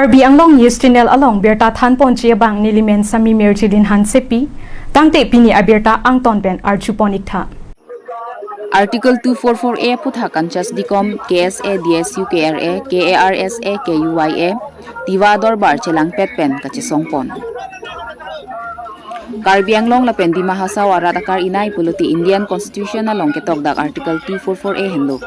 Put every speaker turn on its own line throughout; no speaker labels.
Karbi Anglong News Channel along Berta Than Ponchia Bang Nilimen Sami Merchidin Han Sepi, Tangte Pini Aberta Angton Ben Archuponikta.
Article 244A Aphuthak Kandhasdcom KSA DSU KRA KARSA KUYA Tiwador Bar Chelang Petpen Kachesong Pon. Karbi Anglong la pendi mahasaw aradakar inay puluti Indian Constitution along ketokdak Article 244A henlo.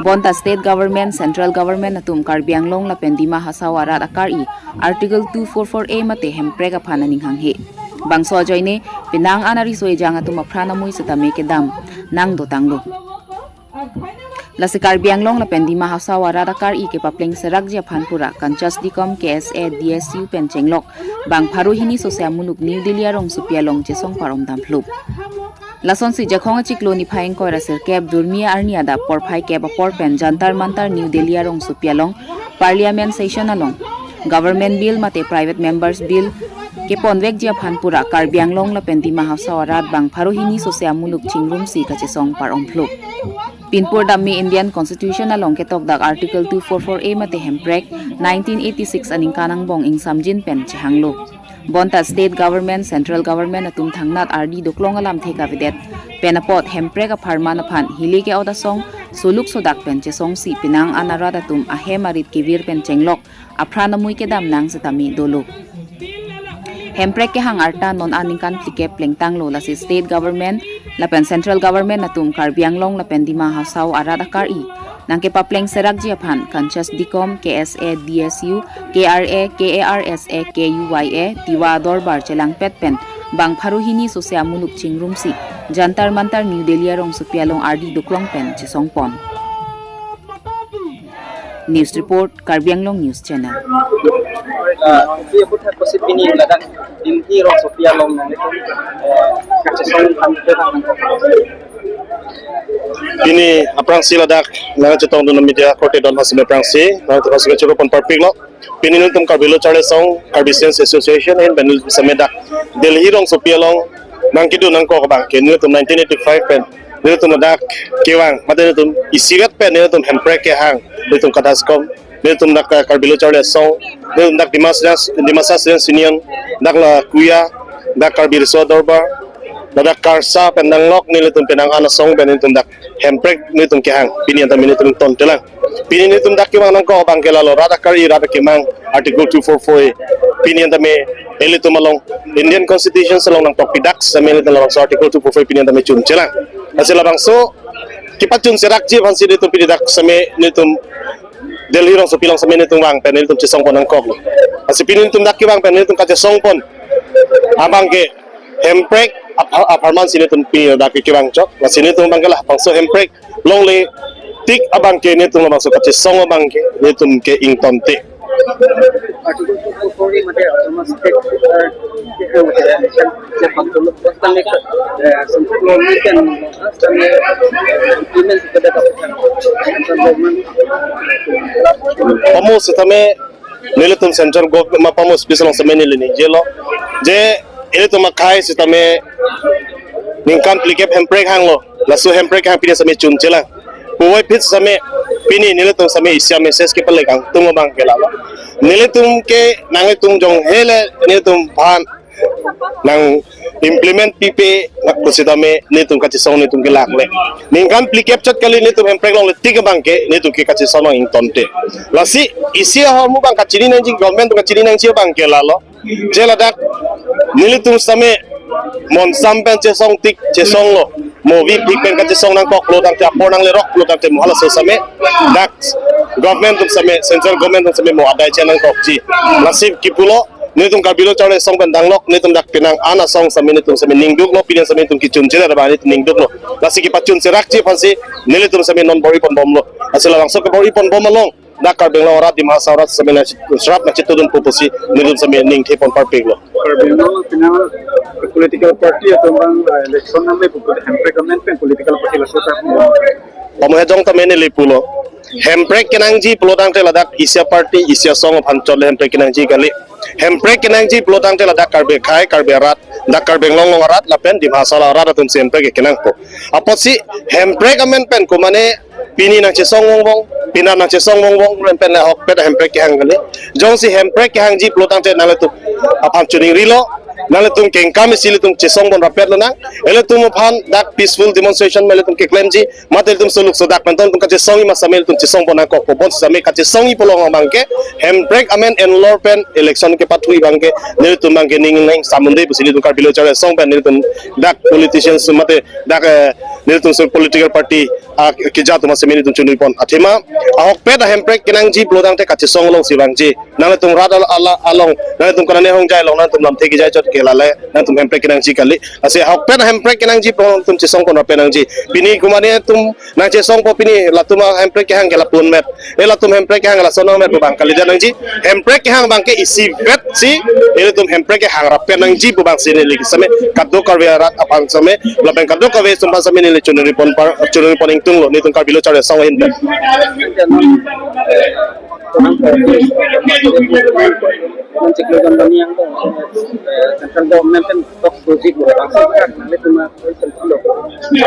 Bonta state government, central government atum Karbi Anglong la pendi mahasaw aradakar I Article 244A mate hemprega phananing hanghe. Bangso joyne pinang anari soe jang atum aprana mui setame kedam nang dotanglo. La se Karbi Anglong la pendi mahasaw aradakar I ke papleng serak ja phanpura Kandhasdcom KSA DSU penchenglok bang pharuhini sosya muluk New Delhi arong supialong Kachesong parom dam Plup. Lason si jakhong chikloni phaing koira sir keb durmia arniada por phai keb por pen Jantar Mantar New Delhi arong supialong Parliament session along government bill mate private members bill ke ponwek ja phanpura Karbi Anglong la pendi mahasaw arat bang pharuhini sosya muluk chingrum si Kachesong parom Plup. Pinpur dammi Indian Constitution along ketokdak Article 244A mate hemprek 1986 aning kanang bong ing samjin pen chehanglo. Bonta state government, central government atum thangnat RD doklong alam theka videt penapot hemprek a pharman aphan hili ke odasong suluk sodak pen chesong si pinang anarad atum ahe marit kivir pen chenglok aprana mui ke dam nang setami dolo. Hemprek ke hang arta non aning kan plike plengtang lo la si state government la pen central government atum Karbi Anglong la pen di mahasaw aradakar I nang ke papleng serak jiaphan Kandhasdcom KSA DSU KRA KARSA KUYA Tiwador Bar Chelang Petpen bang pharuhini sosya muluk chingrum si Jantar Mantar New Delhi arong supialong RD doklong pen Kachesong pon. News report Karbi Anglong News Channel.
Aphuthak posipini ladak dinhi ro Sophia long nito Kachesong
Ini aprangsi ladak nang cetong dun media korte don hasil aprangsi nang to hasil churo pon parpik lo pini nuntum Karbilo Kachesong Karbi Sense Association en benul sameda Delhi rong Sophia long nang kidu nang ko bang ke nuntum 1985 pen nuntum ladak kewang mate nuntum isigat pen nuntum hemprek ke hang nuntum Kandhasdcom nuntum dak Karbilo Kachesong nuntum dak Dimasas sinian dak la kuya dak Karbi Dorbar dak karsa pendanglok nilitum penang anasong benitum dak hemprek nilitum kehang pinian tam nilitum ton telang pini nilitum dak kimang nang ko bang kelalo rada kari rada kimang Article 244 pinian tam nilitum along Indian Constitution salong nang topidak sa nilitum along Article 244 pinian tam chun telang asila bang so kipatun serak ji vansi nilitum pinidak sa nilitum Delhi rong so pilang sa nilitum bang pen nilitum Kachesong pon nang kok asi pini nilitum dak kimang pen nilitum Kachesong pon abang ke hemprek aparman sini tumpi dak kibang chok la sini tum bangala pangso hemprek longle tik abang ke ni tum bangso Kachesong abang ke ni tum ke ing tonte
Article 244 mate automatic Japan to look like some can implement the
pamos tame nilitum central government mapamos bisalang sa menili ni jelo je ini tu makai sitame ningkan plikep hemprek hanglo lasu hemprek hang pini same chun chela puwai pit same pini nilitum same isya message ke pelekang tungo bang kelalo nilitum ke nangitung jong hele nilitum pan nang implement pipe nak kusitame nilitum Kachesong nilitum ke lakle ningkan plikep chat kali nilitum hemprek long letik bang ke nilitum ke Kachesong ing tonte lasi isya homu bang kachini nang jing government tu kachini nang cia bang kelalo jela dak nilitum same mon sampen Kachesong tik Kachesong lo movi pikpen Kachesong nang kok lo dang tapor nang lerok lo dang temu hala so same dak government tum same central government tum same mo adai chenang kok ji nasib kipulo nilitum Karbilo Kachesong pendanglok nilitum dak pinang ana song same nilitum same ningduk lo pinian same tum kichun chela da bani ningduk lo nasib kipachun serak ji pansi nilitum same non bori pon bom lo asila langsung ke bori pon bom long dak Karbi Anglong rat di mahasarat same na srap na chitudun pupusi nilitum same ning thepon parpik lo
Karbi Anglong pinang political party atau bang election namanya bukan hemprek government political party lah sota
pamhejong tamene lipulo hemprek kenangji pelodang teladak isya party isya song pancol hemprek kenangji kali hemprek kenangji pelodang teladak Karbi khai Karbi rat dak Karbi Anglong rat lapen di masalah rat atum hemprek kenang ko apa sih hemprek amen pen ko mane pini nang chisong wong wong pina nang chisong wong wong ren pen hok pet hemprek ki hang gale jong si hemprek ki hang ji plotang te nale tu apam chuning rilo nale tum keng kam sili tum chisong bon rapet lana ele tum phan dak peaceful demonstration mele tum ke claim ji matel tum soluk so dak penton tum ka chisong i masamel tum chisong bon ko bon same ka chisong i polong bangke hemprek amen en lor pen election ke pathui bangke nele tum bangke ning ning samunde busili tum kar bilo chare song pen nele tum dak politicians mate dak nele tum political party ki ja tum semeni tum chunui pon athema ahok pet hemprek kinang ji plodang te ka chisong long siwang ji nale tum rad along nale tum kanane hong jai long nan tum lam thegi jai chot ke lale nan tum hemprek kinang ji kali ase ahok pet hemprek kinang ji plodang tum chisong kon penang ji bini kumane tum nang chisong po pini latuma hemprek hang ke la pun met ela tum hemprek hang la sono met bang kali janang ji hemprek hang bang ke isi vet si ele tum hemprek hang ra penang ji bang sine lik same kaddo karwe rat apang same laben kaddo kawe sumba same ni le chunuri pon tung lo ni tung kar bilo chare song hin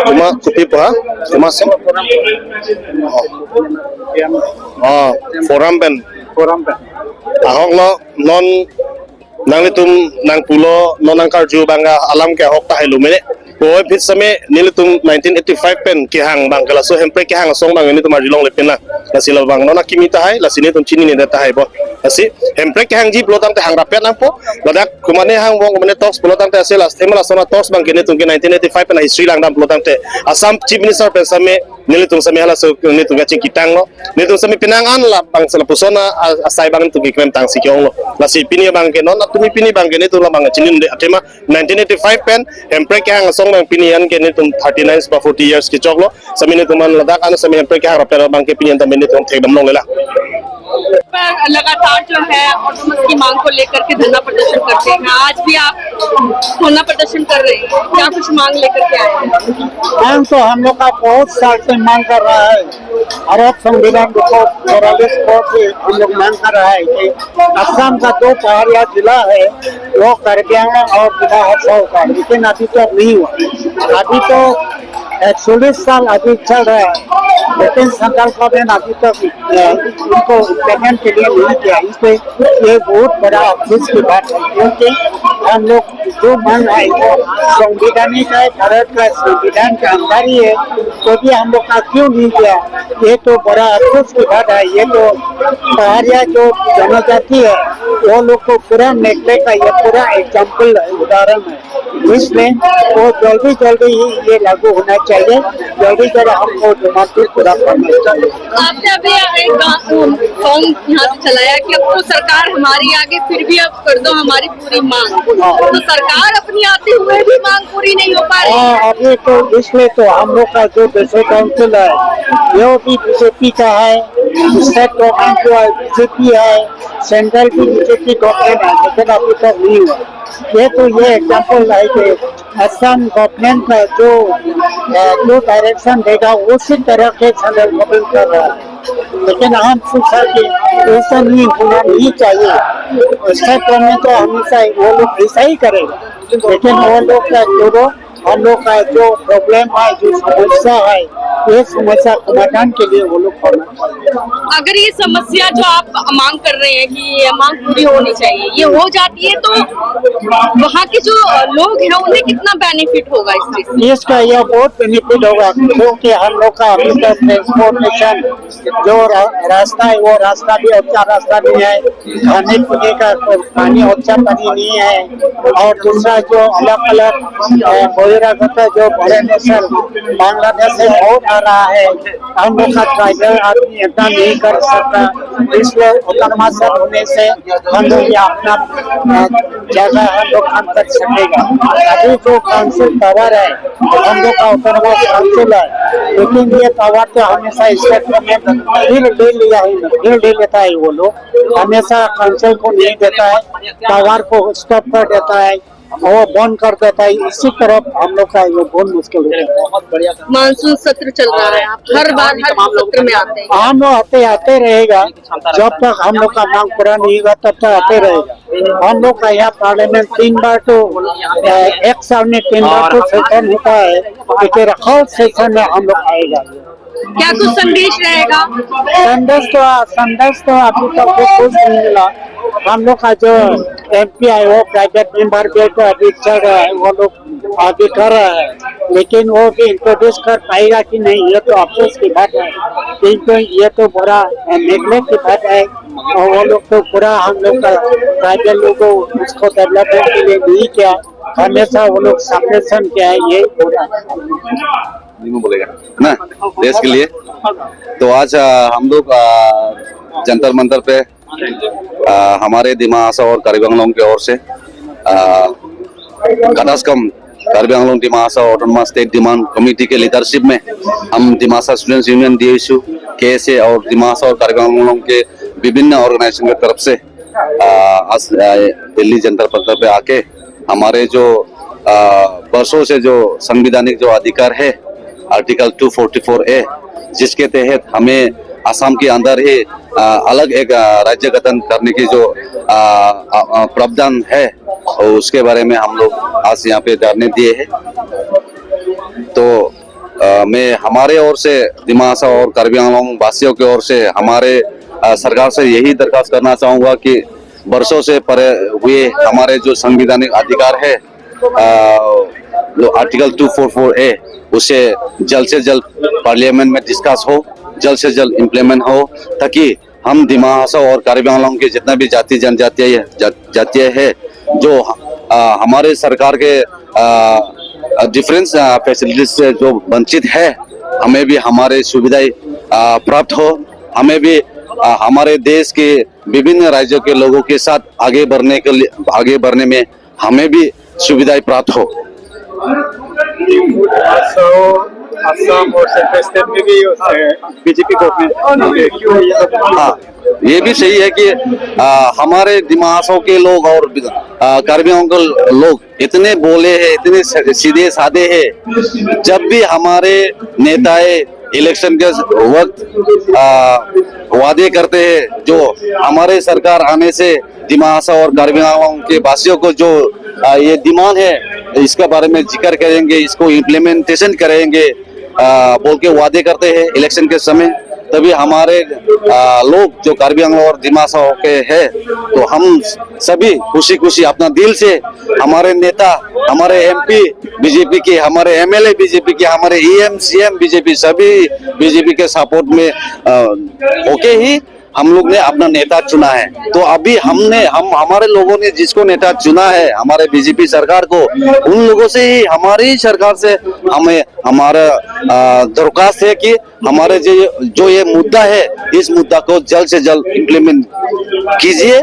cuma kopi pa cuma sem forum ben ahok lo non nang litum nang pulo non nang karju bangga alam ke hok ta helu mele boy phit same nilutum 1985 pen ki hang bang kala so hemprek ki hang song bang ni tumar dilong le pen la sila bang nona kimi ta hai la sini tum chini ne ta hai bo asi hemprek ki hang ji plotang te hang rapet nang po ladak kumane hang bong kumane talks plotang te sela emala sona talks bang kene tum ki 1985 pen history lang dam plotang te asam chief minister pen same nilutum same hala so nilutum gaching kitang lo nilutum same pinangan la bang sela pusona asai bang tum ki krem tang sikyong lo la si pini bang ke non atumi pini bang ke ni tum la bang chinin de atema 1985 pen hemprek ki hang song bang pinian ke ni tum 39 ba 40 years ki choklo samine tuman ladak an same hemprek ki hang rapet bang ke pinian tamene tum thek dam long lela
पर लगातार जो है autonomous की मांग को लेकर के धरना प्रदर्शन करते हैं आज भी आप धरना प्रदर्शन कर रहे हैं क्या कुछ मांग लेकर के आए हैं
मांग तो हम लोग का बहुत साल से मांग कर रहा है अरब संविधान को 44 को से हम लोग मांग कर रहा है कि असम का जो पहाड़िया जिला है वो कार्बी आंगलॉन्ग और जिला हसाओ का लेकिन अभी तक नहीं हुआ अभी तो 40 साल अभी चल रहा है लेकिन सेंट्रल गवर्नमेंट अभी तक इनको इम्प्लीमेंट के लिए नहीं किया इससे ये बहुत बड़ा अफसोस की बात है क्योंकि हम लोग जो मांग है वो संविधानिक है भारत का संविधान के अंदर ही है तो भी हम लोग का क्यों नहीं किया ये तो बड़ा अफसोस की बात है ये तो पहाड़िया जो जनजाति है वो लोग को पूरा निकले का ये पूरा एग्जाम्पल उदाहरण है इसमें वो जल्दी ही ये लागू होना चाहिए जल्दी हमको डिमांड पूरा करना चाहिए
आपने अभी एक सॉन्ग यहाँ से चलाया कि अब तो सरकार हमारी आगे फिर भी अब कर दो हमारी पूरी मांग तो सरकार अपनी आते हुए भी मांग पूरी नहीं हो पा रही
अभी तो इसलिए तो हम लोग का जो डिस्ट्रिक्ट काउंसिल है वो भी बीजेपी का है स्टेट गवर्नमेंट जो है बीजेपी है सेंट्रल भी बीजेपी गवर्नमेंट है लेकिन अभी तक नहीं हुआ ये एग्जाम्पल है कि असम गवर्नमेंट का जो डायरेक्शन देगा उसी तरह के सेंट्रल गवर्नमेंट कर रहा है लेकिन हम सोचा कि ऐसा नहीं होना नहीं चाहिए स्टेट गवर्नमेंट तो हमेशा वो लोग ऐसा ही करेगा लेकिन वो लोग का हम लोग का जो प्रॉब्लम है जो समस्या है ये समस्या समाधान के लिए वो लोग करना चाहिए
अगर ये समस्या जो आप मांग कर रहे हैं कि ये मांग पूरी होनी चाहिए ये हो जाती है तो वहाँ के जो लोग हैं उन्हें कितना बेनिफिट होगा इस चीज से
इसका यह बहुत बेनिफिट होगा क्योंकि हम लोग का अभी तक ट्रांसपोर्टेशन जो रास्ता है वो रास्ता भी अच्छा रास्ता नहीं है खाने पीने का पानी अच्छा पानी नहीं है और दूसरा जो अलग अलग बहिरागत जो बड़े नेशन बांग्लादेश से बहुत आ रहा है हम लोग का ट्राइबल आदमी इतना नहीं कर सकता इसलिए ऑटोनॉमस होने से हम लोग ये अपना जगह हम लोग काम कर सकेगा अभी जो काउंसिल पावर है हम लोग का ऑटोनॉमस काउंसिल है लेकिन ये पावर तो हमेशा स्टेट गवर्नमेंट ले लेता है वो लोग हमेशा काउंसिल को नहीं देता है पावर को स्टॉप कर देता है वो बंद कर देता है इसी तरफ हम लोग का ये बहुत मुश्किल होता है
मानसून सत्र चल रहा है आप हर बार हर सत्र में आते हैं
हम लोग आते रहेगा जब तक हम लोग का मांग पूरा नहीं होगा तब तक आते रहेगा हम लोग का यहाँ पार्लियामेंट 3 बार तो एक साल में 3 बार तो सेशन होता है लेकिन हर सेशन में हम लोग आएगा
क्या कुछ संदेश रहेगा?
संदेश तो अभी तक कुछ नहीं मिला। हम लोग का जो MP है वो प्राइवेट मेंबर के अभी चल रहा है, वो लोग आगे कर रहा है, लेकिन वो भी इंट्रोड्यूस कर पाएगा कि नहीं ये तो अफसोस की बात है। क्योंकि ये तो बड़ा नेगलेक्ट की बात है, और वो लोग तो पूरा हम लोग का प्राइवेट लोगों उसको डेवलपमेंट के लिए नहीं किया, हमेशा वो लोग सप्रेशन किया है, ये पूरा
नहीं बोलेगा ना देश के लिए। तो आज हम लोग जंतर मंतर पे हमारे दिमा हासाओ और कार्बी आंगलोंग की ओर से काडास्कम Karbi Anglong Dima Hasao autonomous state demand committee के लीडरशिप में हम Dima Hasao students union DSU KSA और दिमा हासाओ और कार्बी आंगलोंग के विभिन्न ऑर्गेनाइजेशन की तरफ से आज दिल्ली जंतर मंतर पे आके हमारे जो वर्षों से जो संवैधानिक जो अधिकार है आर्टिकल 244A, जिसके तहत हमें असम के अंदर ही अलग एक राज्य गठन करने की जो प्रावधान है, और उसके बारे में हम लोग आज यहाँ पे धरने दिए हैं। तो मैं हमारे ओर से दिमा हासाओ और कार्बी आंगलोंग वासियों की ओर से हमारे सरकार से यही दरखास्त करना चाहूंगा कि वर्षों से परे हुए हमारे जो संवैधानिक अधिकार है आर्टिकल 244A, उसे जल्द से जल्द पार्लियामेंट में डिस्कस हो, जल्द से जल्द इम्प्लीमेंट हो, ताकि हम दिमा हासाओ और कार्बी आंगलोंग के जितना भी जाति जनजातीय है जो हमारे सरकार के डिफरेंस फैसिलिटीज से जो वंचित है, हमें भी हमारे सुविधाएं प्राप्त हो, हमें भी हमारे देश के विभिन्न राज्यों के लोगों के साथ आगे बढ़ने में हमें भी सुविधाएं प्राप्त हो।
असम और सेंट्रल स्टेट में भी BJP गवर्नमेंट क्यों ये
हाँ, ये भी सही है कि हमारे दिमा हासाओ के लोग और कार्बी आंगलोंग लोग इतने बोले हैं, इतने सीधे साधे हैं। जब भी हमारे नेताएं इलेक्शन के वक्त वादे करते हैं, जो हमारे सरकार आने से दिमा हासाओ और कार्बी आंगलोंग के वासियों को जो ये डिमांड है, इसके बारे में जिक्र करेंगे, इसको इम्प्लीमेंटेशन करेंगे बोल के वादे करते हैं इलेक्शन के समय, तभी हमारे लोग जो कार्बी आंगलोंग और दिमा हासाओ के हैं, तो हम सभी खुशी अपना दिल से हमारे नेता, हमारे MP BJP के, हमारे MLA BJP के, हमारे EM CM BJP सभी BJP के सपोर्ट में होके ही हम लोग ने अपना नेता चुना है। तो अभी हमारे लोगों ने जिसको नेता चुना है, हमारे BJP सरकार को, उन लोगों से ही, हमारी सरकार से हमें हमारा दरख्वास्त है कि हमारे जो ये मुद्दा है, इस मुद्दा को जल्द से जल्द इम्प्लीमेंट कीजिए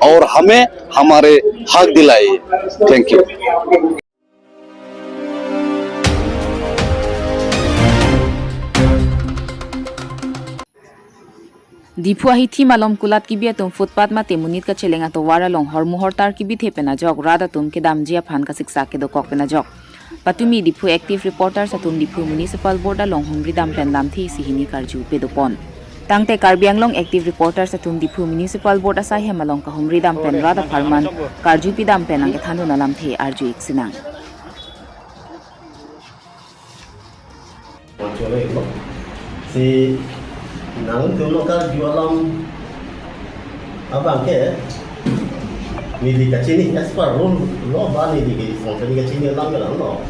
और हमें हमारे हक दिलाइए। Thank you.
दिफु आही थी मालम कुलात की भी तुम फुटपाथ मा तेमुनित का चलेंगा तो वारा लोंग हर मुहर तार की भी थे पेना जॉग राधा तुम के दाम जिया फान का शिक्षा के दो कॉक पेना जॉग पतुमी दिफु एक्टिव रिपोर्टर सतुम दिफु म्युनिसिपल बोर्ड लोंग हुमरी दाम पेन दाम थी सिहिनी कारजू पे दो पॉन तांगते कार्बी आंगलोंग एक्टिव रिपोर्टर सतुम दिफु म्युनिसिपल बोर्ड असा है मालम का हुमरी दाम पेन राधा फारमान कारजू पी दाम पेन अंगे थानो नलाम थे आरजू एक सिनांग
nang tu lokal jualan abang ke ni di sini aspar lo ba ni di sini di sini lang lang lo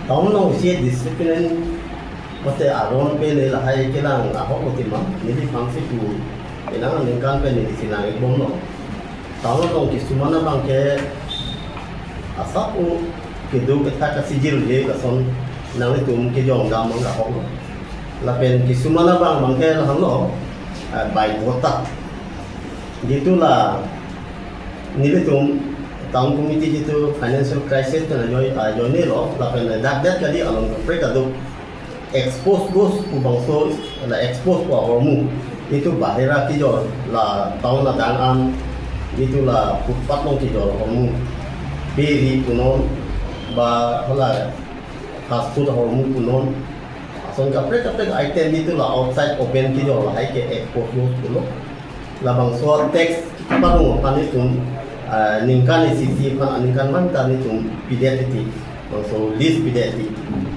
tahu nong si disiplin mate aron pe le la hai ke lang aho ko timam ni di fungsi tu elang ningkan pe ni di sini ek bom no tahu nong ki sumana bang ke asapu ke do ke ta ka sijil ye ka son nang tu ke jong gam mang ka ho là bên cái số mana bằng cái là hắn nó bài vote gitu là nilai tu tahun komiti itu financial crisis tu là do ni lo là bên dat kali along mereka tu expose bos bangso là expose của hormu itu bahaya kijo là tahun là dangan itu là footpath long kijo hormu beri punon ba là fast food hormu punon son kapre item itu lah outside open kijo lah hai ke export dulu lah bangso tax parung pani tum ningkan sisi pan ningkan man tani tum pideti bangso list pideti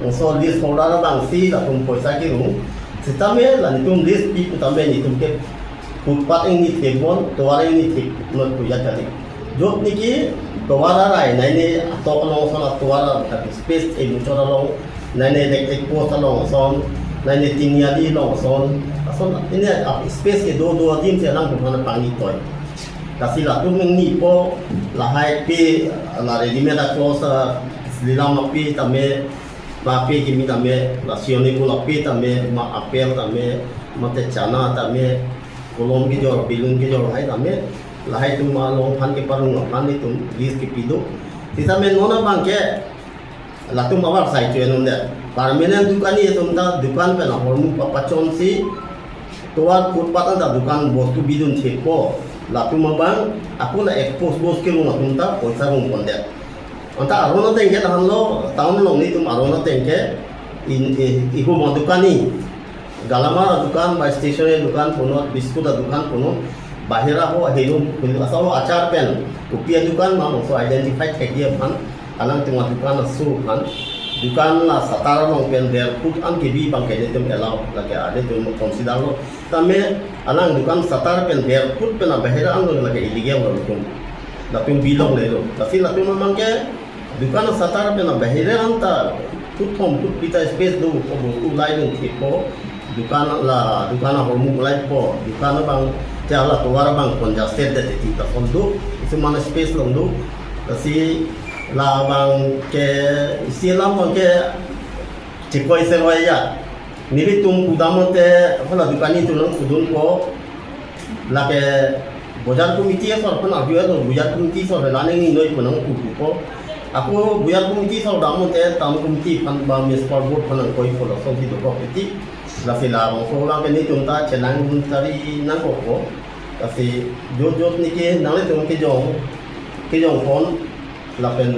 bangso list modal bang si lah tum poisa kiru Sitame lah nitum list pi utame nitum ke footpath ini tebon tuara ini tip not puja jadi job niki tuara rai naine atau kalau sana tuara tapi space muncul long naine elektrik post long son naine tinyali long son ini space ke dua tim selang bukan pangi toy kasi lah tu ni po lahai pi la ready-made clothes lilam pi tame papi kimi tame la sioni pula pi tame ma apel tame mate chana tame kolom ki jor bilun ki jor hai tame lahai tu ma long phan ke parung phan ni tum lis ki pido titame nona bangke la tu ma war sai chuan unde permanent dukan ni tum ta dukan pe na hormu papachon si tuat footpath anda dukan bostu bidun chepo la tu ma bang aku la expose bos ke lu tum ta poisa rung ponde anta arona tengke tahan lo tahun long ni tum arona tengke ihu ma dukan ni galama dukan by stationery dukan puno biskut dukan puno bahira ho helum asal acar pen upia dukan ma so identify thek pan alang tengah dukan su pan dukan la satara long pen der put an ke bi bang ke tum allow la ke ade tum consider lo tame alang dukan satara pen der put pen bahira an lo la ke illegal lo tum la tum bilong le lo tapi la tum mang ke dukan satara pen bahira anta put home put pita space do ko ulai lo tipo dukan hormu mulai po dukan bang tiala tuara bang congested de tita fondo itu mana space long do kasi la bang ke isilam bang ke cikoi serwaya nili tum kudamote hola dukani tulung kudun po la ke bojar komiti sor pun abiya do bojar komiti sor lane ni noi punang kudu po aku bojar komiti sor damote tam komiti pan ba mes por board punang koi po so di do komiti la sila so lang ke ni tum ta chenang tari nang ko kasi jod niki nale tum ke jong pon la pen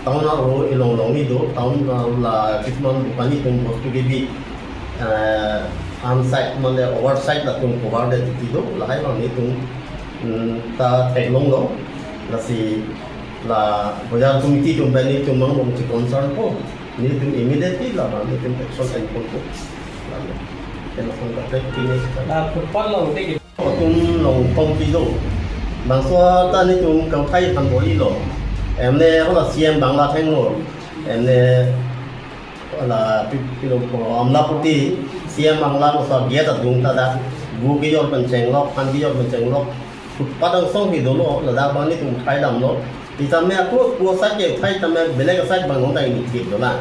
tahun aro ilong ni do tahun la kisman bukani tum bostu ke bi on site mane oversight la tum cover de do la hai bang ni tum ta thek long lo la si la bojar komiti tum bani tum mang bong chi concern po ni tum immediately la bang ni tum action and po la penong ka tek ni la football lo de tum long pong ki do bang so ta ni tum kam khai pan boli lo em ne ho la siam bangla theng lo em ne la pi lo ko amla puti siam bangla ko sa bia ta dung ta da gu ki yor pan cheng lo pan ki yor pan cheng lo pa dang song hi do lo la da bang ni tum khai dam lo ti ta me ko sa ke khai ta me bele ka sa bang ngong ta ni ti do la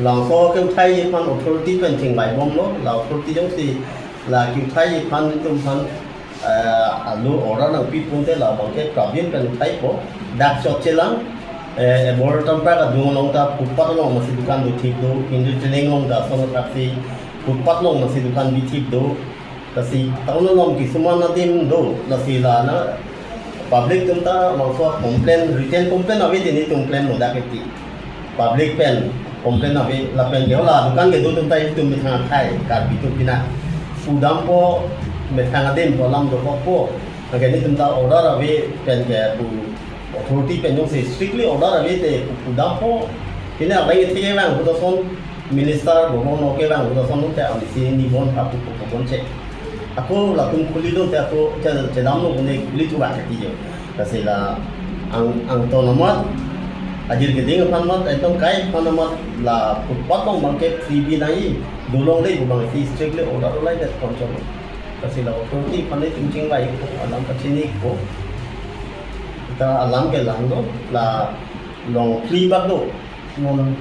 la so ke khai pan authority pen cheng bai bom lo la authority jong si là kiểu thay pan tum pan alu orang nang pi pun te la bang ke kabin kan thay po dak shot chelang bor tampa ka dung long ta putpat long masih dukan du thik do indri training long da song taksi putpat long masih dukan bi thik do kasi taun long ki suman na dim do la sila na public tum ta mang so complain written complain avi ni tum claim mo da ke ti public pen complain avi la pen ke la dukan ke do tum ta tum mi thang thai ka bi tu pina Udam po methangatin po lam do po agani tumta order avi pen ke pu authority pen jong se strictly order avi te udam po ina bai te ke bang ko son minister bo no ke bang ko son te am si ni bon pa pu ko bon che ako la tum kuli do te ako che dam no ne kuli tu ba ke jo ta se la ang to no mat ajir ke ding pan mat ai tong kai pan mat la pu pat tong bang ke free bi nai dulong dei bang si strictly order lai that control kasi la authority panai tingting bai ko alam ka chini ko kita alam ke lang do la long free bak do mon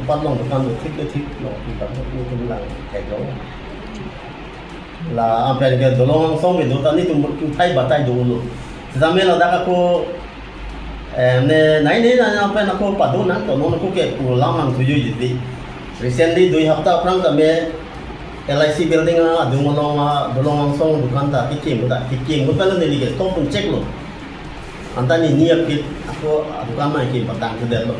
pat long kan do thik long free bak do ni lang kai do la apen ke dulong song be do ta ni tum thai batai do lo zame la da ko ne nai ne na apen ko padu na to no ko ke ku lam ang tu ju ji recently 2 hafta prang tame LIC building dolong song dukan ta kiking ko pala nili ke to pun check lo anta ni niya kit ako dukan mai ki patang ke lo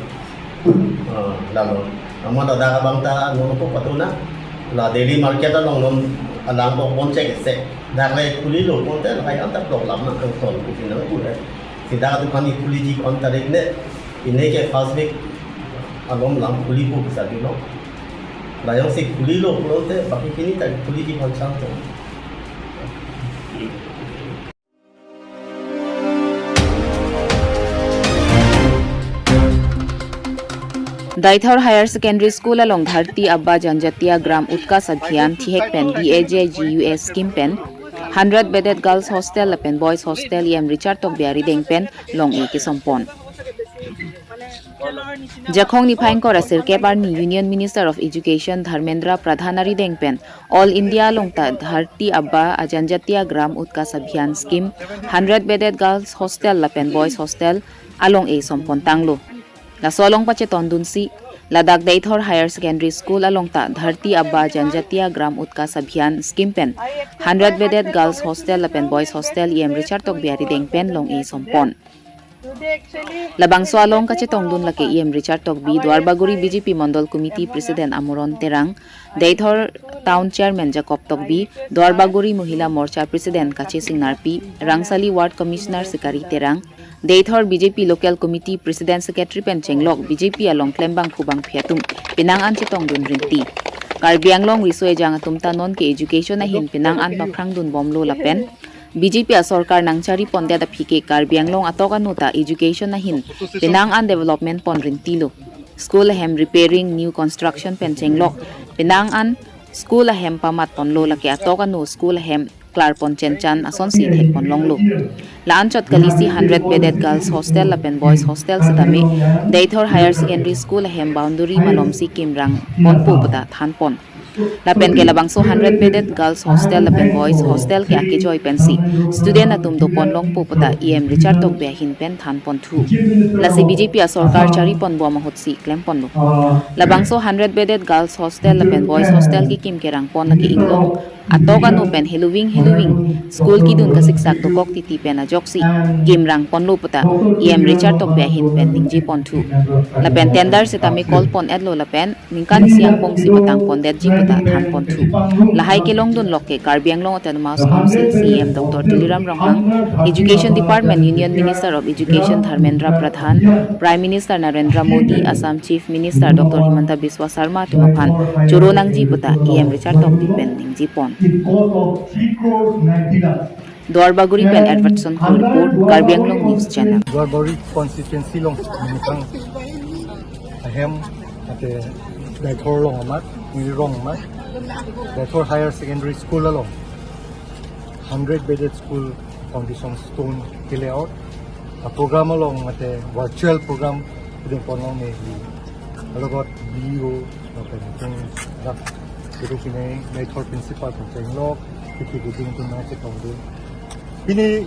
lalo amada da bang ta no ko patuna la daily market long non alang ko bon check se da lai kuli lo kon ta hai anta pro lam na ko ton ku ni na ku re si da dukan ni kuli ji kon ta ne ine ke first week alom lam kuli ko sa di lo Layang si kuli lo pulau te, tapi kini tak kuli di pancang tu.
Daithor Higher Secondary School along Dharti Abba Janjatiya Gram Utkas Abhiyan Thihek Pen DAJGUS Scheme Pen 100 bedded girls hostel lapen boys hostel yem Richard Tok Biari Deng Pen long e kisompon. Jakhong ni phaing kora sirkepar ni Union Minister of Education Dharmendra Pradhanari Deng Pen All India longta Dharti Abba Janjatiya Gram Utkas Abhiyan Scheme 100 bedded girls hostel lapen boys hostel along e sompon tanglo. La solong Japonlinsi Ladak Daithor Higher Secondary School along ta Dharti Abba Janjatiya Gram Utkas Abhiyan Scheme Pen 100 bedded girls hostel lapen boys hostel yem Richard Tok Biari Deng Pen long e sompon. Labang soalong Kachetong laki yem Richard Tok Bi Dwarbaguri BJP Mondol Committee President Amoron Terang Daithor Town Chairman Jacob Tok Bi Dwarbaguri Mohila Morcha President Kachesong Narpi Rangsali Ward Commissioner Sikari Terang Daithor BJP Local Committee President Secretary Pen Chenglok BJP along Klembang Kubang Phiatum Pinangan Chitong Dun Rinti Karbianglong Risoe Jang Atumta Non ke Education na hin Pinangan Paprang Dun Bomlo Lapen BJP Sorkar Nangchari Ponde da Phike Karbianglong Atoka Nuta Education na hin Pinangan Development Pon Rintilo School Hem Repairing New Construction Pen Chenglok Pinangan School Hem Pamat Ponlo Laki Atoka No School Hem Clarpon Chenchan Ason Si Thekpon Longlo Laanchot Kalisi 100 bedded girls hostel lapen boys hostel sedame Daithor Higher Secondary School hem boundary malomsi Kimrang Ponpo Puta Thanpon Lapen ke labangso 100 bedded girls hostel lapen boys hostel ke Akijoy Pensi student atum do Ponlong Puputa EM Richard Tok Behin Pen Thanpon 2 Lasi BJP Sorkar Chari Pon Bo Mahotsi Klempon lo Labangso 100 bedded girls hostel lapen boys hostel ki Kim Kerang Pon laki Inglong Atoka no pen Hiluwing School ki dun kasiksak tokok titi pen a joksi Kimrang Pon lo puta EM Richard Tok Behin Pen Ningji Pon 2 Lapen tender setami call pon edlo lapen Ningkan siang pong si patang pon dedji puta Than Pon 2 Lahay kilong dun loke Karbianglong Autonomous Council CM Dr. Tuliram Ronghang Education Department Union Minister of Education Dharmendra Pradhan Prime Minister Narendra Modi Assam Chief Minister Dr. Himanta Biswa Sarma Tumaphan Churo nangji puta EM Richard Tok Pen Ningji Pon Dwarbaguri Pen Advocacy Report Karbianglong News Channel
Dwarbaguri constituency long minitang ahem ate Daithor long amat Nilirong amat Daithor Higher Secondary School along 100 bedded school foundation stone layout a program along ate virtual program din ponong may alogot BO open dak itu kini Daithor principal ng Chenglok kita guding tu na sa tongdun ini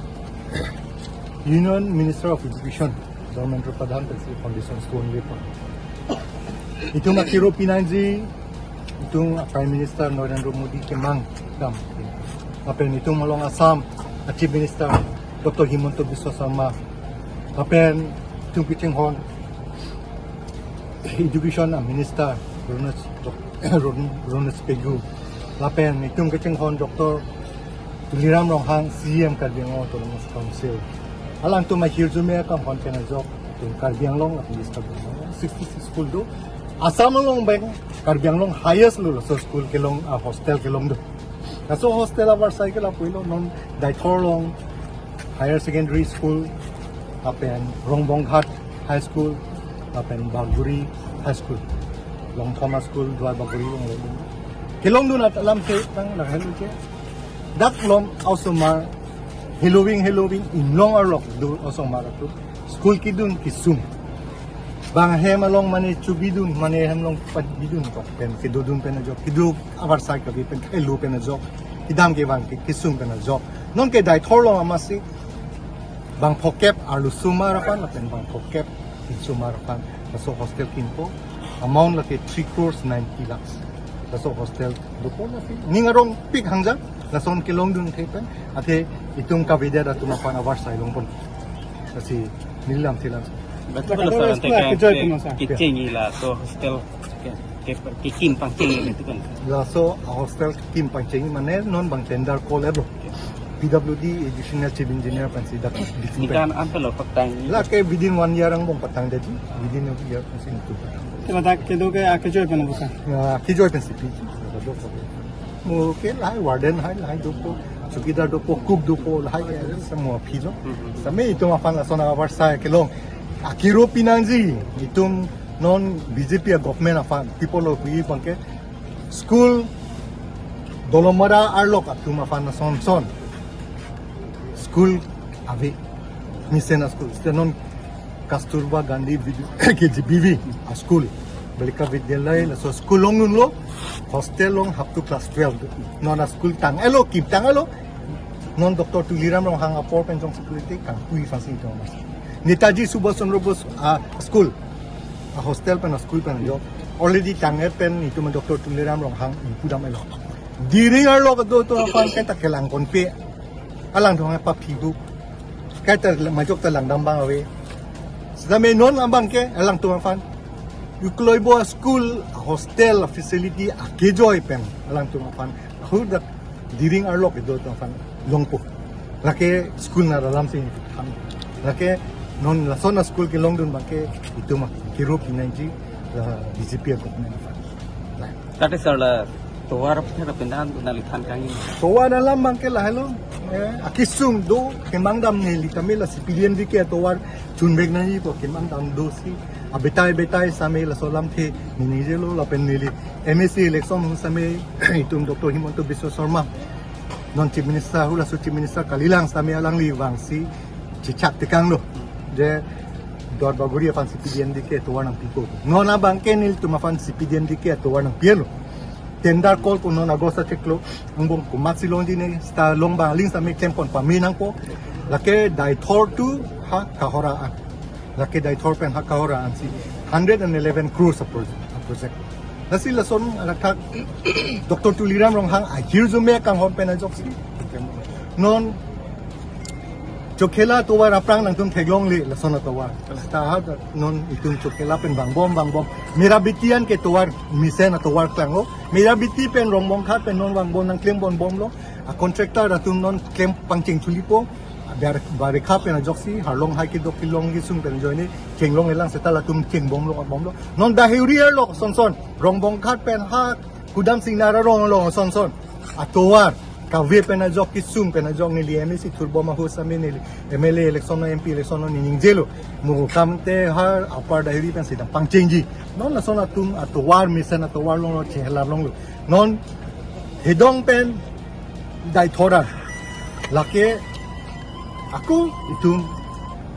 Union Minister of Education Dharmendra Pradhan Principal Foundation Stone Lipa itu makiro pinanji itong Prime Minister Narendra Modi kemang dam apen itong malong Assam Chief Minister Dr. Himanta Biswa Sarma apen itong Kachesong Education Minister Ronas Pegu lapen itong Kachesong Dr. Tuliram Ronghang CM Karbianglong Autonomous Council alang to may hirzume kam hon penajok itong Karbianglong at lista 66 school do Assam long bang Karbianglong highest lo so school kelong hostel kelong do kaso hostel abar cycle apuilo non Daithor long higher secondary school apen Rongbonghat High School apen Baguri High School Long Thomas School Dwarbaguri long kelong do nat alam se tang nahelu ke dak long also mar Hiluwing in long arok do also mar to school kidun kisum bang hem along mane chubidun mane hem long padbidun ko pen kidudun pen jok kidu abar sai ka pen elu pen jok idam ke bang kisum pen jok non ke Daithor long amasi bang phokep alu sumar pan pen bang phokep sumar pan so hostel kinpo amount like 3 crores 90 lakhs so hostel do ko na ningarong pik hangjang nason kilong dun thepen ate itung kabida da tumapan abar sai long pon kasi nilam tilang
kitchen ila so hostel ke kim pangching itu kan
la so hostel kim pangching mane non bang tender call ero PWD additional chief engineer pansi dak
Ikan apa lo petang ni?
la ke within 1 year ang bong patang dedi within 1 year pansi itu
Kita tak kedo ke aku joy pun bukan.
ki joy pansi pi mo ke lai warden hai lai dopo sukidar dopo cook dopo lai semua pi lo same itu ma fan la sona versa ke long akiro pinangji itum non BJP government afan people of we bangke school dolomara arlok atum afan na son school ave misena school stenon kasturba gandhi KGBV a school balika vidyalay so school long nun lo hostel long up to class 12 non a school tang elo kip tang elo non Dr. Tuliram long hang apor penjong security kang kui fasing to mas Netaji Subhash Chandra Bose school a hostel pen a school pen yo already tanget pen itu men Dr. Tuliram long hang pudam elo diri arlo do to afan kata kelang konpe alang dong apa pidu kata majok talang dambang awe sedame non ambang ke alang tu afan you kloibo school hostel facility a kejoy pen alang tu afan hudak diring arlo do to afan longpo lake school na dalam sing lake non la zona school ke long dun bangke itu mah kiro pinanji BJP government afan
Tadi salah tuar apa pindahan tu nalitan kami.
Towa dalam bangke lah hello akisung do kemangdam neli kamela civilian dike towar chunbek nani po kemangdam do si betai same la solam the ninijelo la peneli MSc election same itum Dr. Himanto Biswa Sharma non chief minister hula su chief minister kalilang same alang li wangsi cicak tekang lo je dor baguri afan civilian dike towar nang piko nona bangke nil tumafan civilian dike towar nang pielo tender call po noong Agosto Cheklo ang buong kumatsilong din sa longbang ling sa may tempon paminang po laki dai thor to ha kahoraan laki dai thor pen ha kahoraan si 111 crores a project nasi lason alakak Dr. Tuliram rong hang ahir zume kang hon pen ajok si non chokela towar aprang nang tum theglong li lason na towar sta non itum chokela pen bangbom mirabitian ke towar misen na towar klango mirabiti pen rombong khat pen non bangbom nang klem bon bom lo a contractor atum non klem pangching chulipo bar barikha pen ajoksi harlong hai ke dokilong gi sung pen joini chenglong elang setala tum chengbom lo non da heurier lo son rombong khat pen ha kudam singnara rong lo son a towar kawe pena jok kisung pena jok nili MSc turbo mahu sami nili MLA election no MP election no ningjelo mu kamte har apar dahiri pen sidang pangchenji non la sona tum atowar mission atowar long chehla long non hedong pen dai thora lake aku itu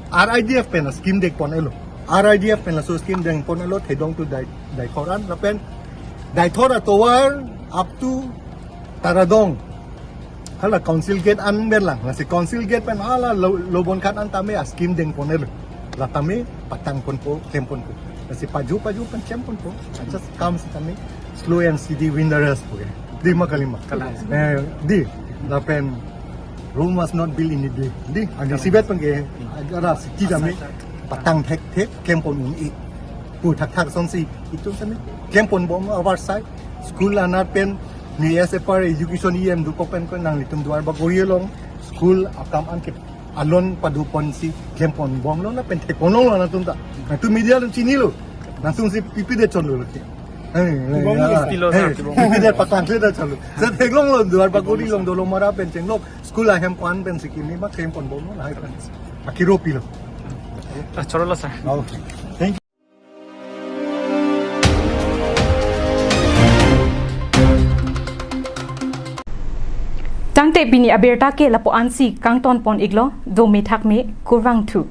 RIDF pen scheme dek pon elo RIDF pen so scheme dek pon elo hedong tu dai thoran la pen dai thora towar up to taradong hala council gate an berlang nasi council gate pen hala lobon kat an tame askim deng poner la tame patang pon po tempon po nasi paju pen tempon po just come si tame slow and steady win the race po di makalima di la pen Rome was not built in a day di adi sibet pen ke agara siki tame patang tek tempon ni pu thak son si itu tame tempon bom our side school anar pen ni SFR education EM du kopen ko nang litum duar ba long school akam an ke alon padupon si kempon bom lo na pen te konong lo na tumta na tu media lo chini lo na tung si pipi de chon lo ke pipi de patang le da chalo sa teglong lo duar ba long dolo mara pen cheng lo school a hem kwan pen si kimi ma kempon bom lo na hai pen akiro pilo
Chorolo sir.
Okay, thank you.
Tangte bini aberta ke lapo ansi kangton pon iglo do me thak me kurwang thu